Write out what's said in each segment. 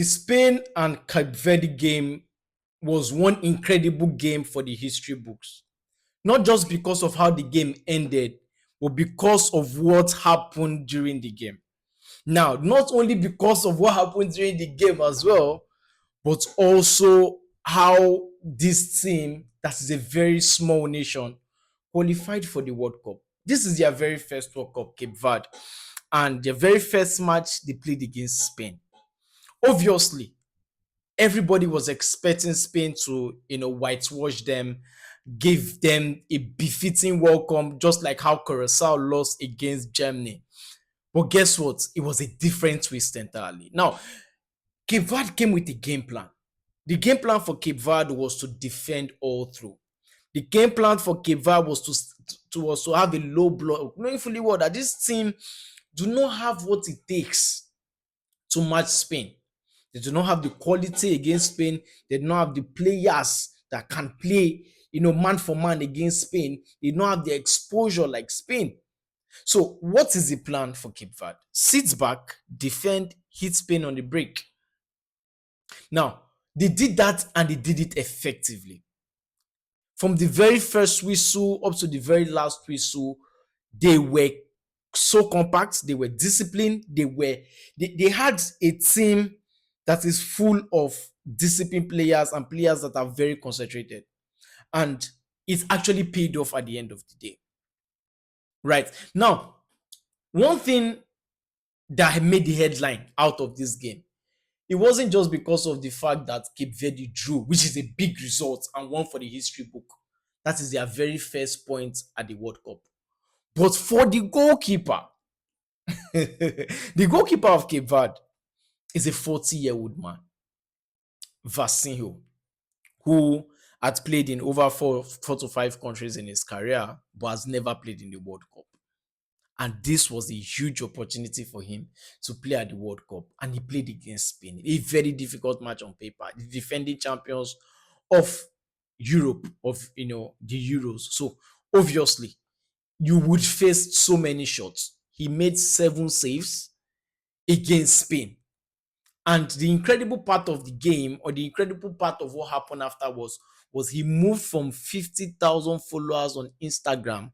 The Spain and Cape Verde game was one incredible game for the history books. Not just because of how the game ended, but because of what happened during the game. Now, not only because of what happened during the game as well, but also how this team, that is a very small nation, qualified for the World Cup. This is their very first World Cup, Cape Verde, and their very first match they played against Spain. Obviously, everybody was expecting Spain to, whitewash them, give them a befitting welcome, just like how Curacao lost against Germany. But guess what? It was a different twist entirely. Now, Cape Verde came with a game plan. The game plan for Cape Verde was to defend all through. The game plan for Cape Verde was to have a low block, knowing fully well that this team do not have what it takes to match Spain. They do not have the quality against Spain. They do not have the players that can play, man for man against Spain. They do not have the exposure like Spain. So, what is the plan for Cape Verde? Sit back, defend, hit Spain on the break. Now, they did that and they did it effectively. From the very first whistle up to the very last whistle, they were so compact, they were disciplined, they had a team that is full of disciplined players and players that are very concentrated. And it actually paid off at the end of the day. Right. Now, one thing that made the headline out of this game, it wasn't just because of the fact that Cape Verde drew, which is a big result and one for the history book. That is their very first point at the World Cup. But for the goalkeeper, the goalkeeper of Cape Verde is a 40-year-old man, Vazinho, who had played in over four to five countries in his career, but has never played in the World Cup. And this was a huge opportunity for him to play at the World Cup. And he played against Spain. A very difficult match on paper. The defending champions of Europe, of the Euros. So obviously, you would face so many shots. He made 7 saves against Spain. And the incredible part of the game, or the incredible part of what happened afterwards, was he moved from 50,000 followers on Instagram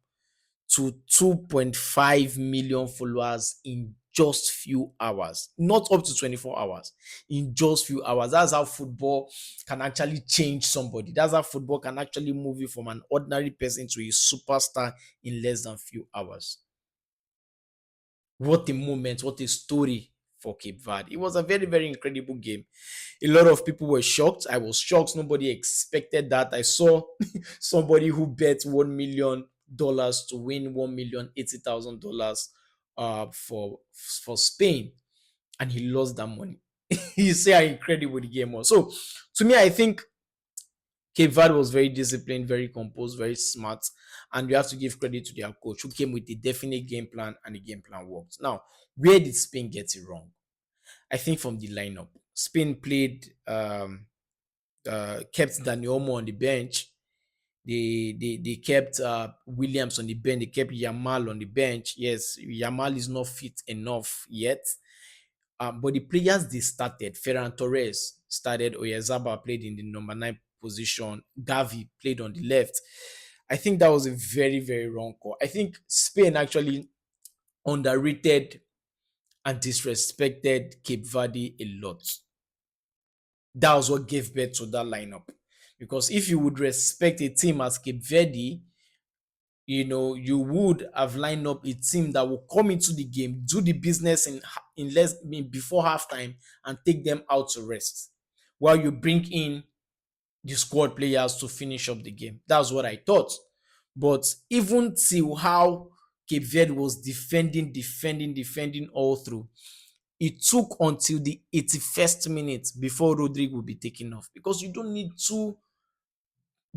to 2.5 million followers in just few hours, not up to 24 hours, in just few hours. That's how football can actually change somebody. That's how football can actually move you from an ordinary person to a superstar in less than few hours. What a moment, what a story for Cape Verde. It was a very, very incredible game. A lot of people were shocked. I was shocked. Nobody expected that. I saw somebody who bet $1 million to win $1,080,000 for Spain, and he lost that money. You see how incredible the game was. So to me, I think Cape Verde was very disciplined, very composed, very smart, and you have to give credit to their coach who came with a definite game plan, and the game plan worked. Now, where did Spain get it wrong? I think from the lineup. Spain played, kept Dani Olmo on the bench. They kept Williams on the bench. They kept Yamal on the bench. Yes, Yamal is not fit enough yet. But the players they started, Ferran Torres started, Oyarzabal played in the number 9 position, Gavi played on the left. I think that was a very, very wrong call. I think Spain actually underrated and disrespected Cape Verde a lot. That was what gave birth to that lineup. Because if you would respect a team as Cape Verde, you would have lined up a team that will come into the game, do the business before halftime, and take them out to rest, while you bring in the squad players to finish up the game. That's what I thought. But even till how Cape Verde was defending all through, it took until the 81st minute before Rodri would be taken off, because you don't need two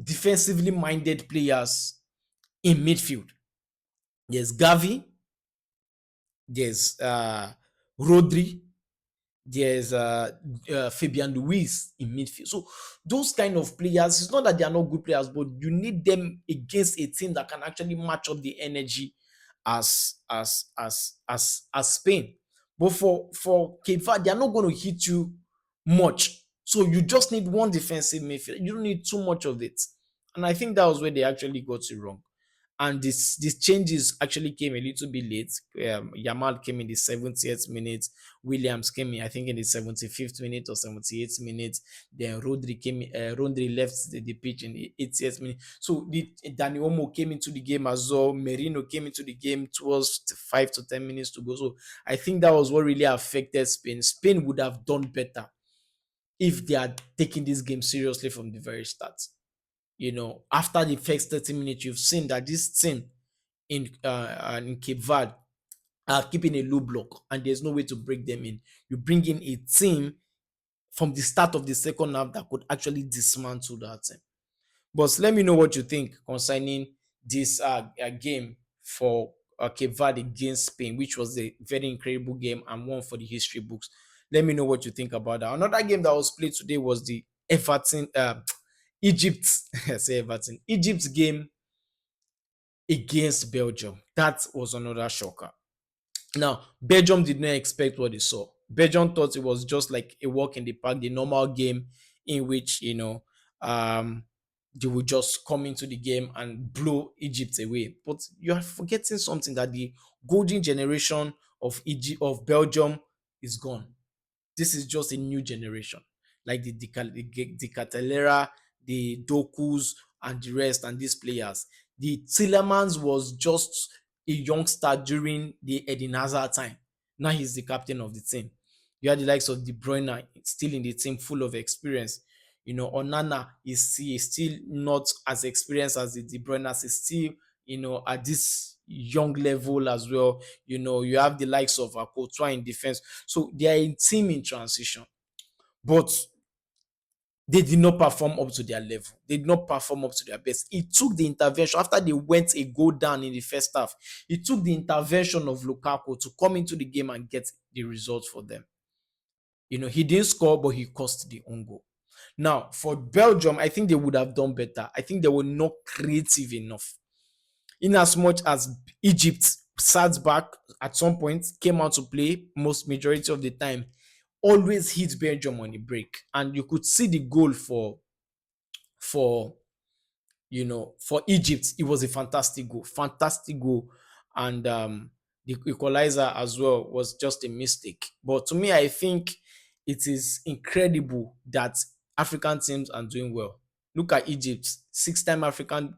defensively minded players in midfield. There's Gavi, there's Rodri, there's Fabian Luiz in midfield. So those kind of players, it's not that they are not good players, but you need them against a team that can actually match up the energy as Spain. But for Cape Verde, they are not going to hit you much. So you just need one defensive midfield. You don't need too much of it. And I think that was where they actually got it wrong. And this changes actually came a little bit late. Yamal came in the 70th minute. Williams came in, I think, in the 75th minute or 78th minute. Then Rodri left the pitch in the 80th minute. So Dani Olmo came into the game as well. Merino came into the game towards 5 to 10 minutes to go. So I think that was what really affected Spain. Spain would have done better if they had taken this game seriously from the very start. After the first 30 minutes, you've seen that this team in Cape Verde are keeping a low block and there's no way to break them in. You bring in a team from the start of the second half that could actually dismantle that team. But let me know what you think concerning this game for Cape Verde against Spain, which was a very incredible game and one for the history books. Let me know what you think about that. Another game that was played today was the Everton, Egypt, I say Everton, Egypt's game against Belgium. That was another shocker. Now, Belgium did not expect what they saw. Belgium thought it was just like a walk in the park, the normal game in which, they would just come into the game and blow Egypt away. But you are forgetting something, that the golden generation of Belgium is gone. This is just a new generation, like the Catalera, the Dokus, and the rest, and these players. The Tillemans was just a youngster during the Eden Hazard time. Now he's the captain of the team. You had the likes of De Bruyne still in the team, full of experience. Onana is still not as experienced as the De Bruyne. Is still, at this young level as well. You have the likes of Courtois in defense. So they are a team in transition, but they did not perform up to their level. They did not perform up to their best. It took the intervention after they went a goal down in the first half. It took the intervention of Lukaku to come into the game and get the result for them. He didn't score, but he cost the own goal. Now, for Belgium, I think they would have done better. I think they were not creative enough. In as much as Egypt sat back at some point, came out to play most majority of the time, always hit Belgium on the break. And you could see the goal for for Egypt. It was a fantastic goal. And the equalizer as well was just a mistake. But to me, I think it is incredible that African teams are doing well. Look at Egypt, 6-time African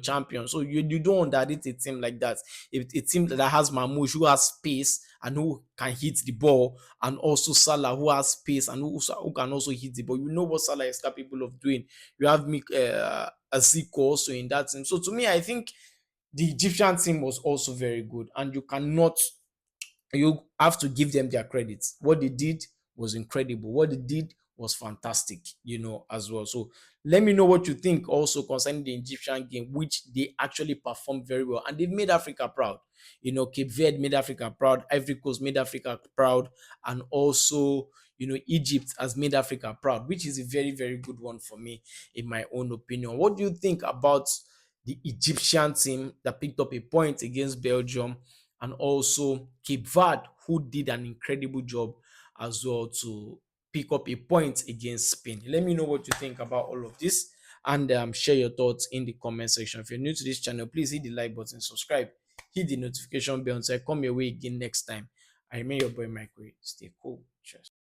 champion. So you don't underrate a team like that. A team that has Mamouche, who has space and who can hit the ball, and also Salah, who has space and who can also hit the ball. You know what Salah is capable of doing. You have Aziko also in that team. So to me, I think the Egyptian team was also very good, and you have to give them their credits. What they did was incredible. What they did was fantastic, as well. So let me know what you think also concerning the Egyptian game, which they actually performed very well, and they've made Africa proud. Cape Verde made Africa proud, Ivory Coast made Africa proud, and also Egypt has made Africa proud, which is a very, very good one for me, in my own opinion. What do you think about the Egyptian team that picked up a point against Belgium, and also Cape Verde, who did an incredible job as well to pick up a point against Spain? Let me know what you think about all of this, and share your thoughts in the comment section. If you're new to this channel, please hit the like button, subscribe, hit the notification bell, so I come your way again next time. I remain your boy Mike. Stay cool. Cheers.